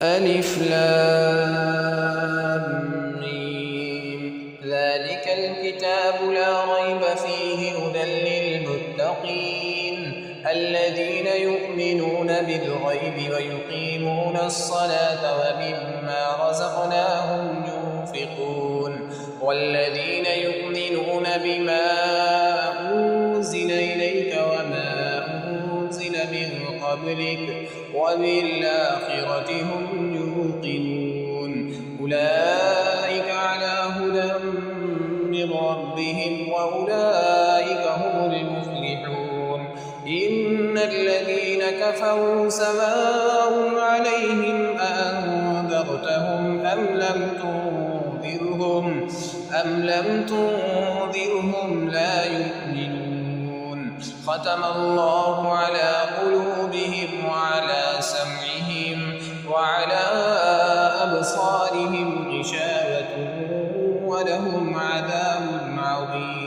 ألف لام ميم. ذلك الكتاب لا ريب فيه هدى للمتقين الذين يؤمنون بالغيب ويقيمون الصلاة ومما رزقناهم ينفقون والذين يؤمنون بما أنزل إليك وما أنزل من قبلك وبالآخرة هم يوقنون أولئك على هدى من ربهم وأولئك هم المفلحون إن الذين كفروا سواء عليهم أأنذرتهم أم لم تنذرهم لا يؤمنون ختم الله على قلوبهم وعلى سمعهم وعلى أبصارهم غشاوة ولهم عذاب عظيم.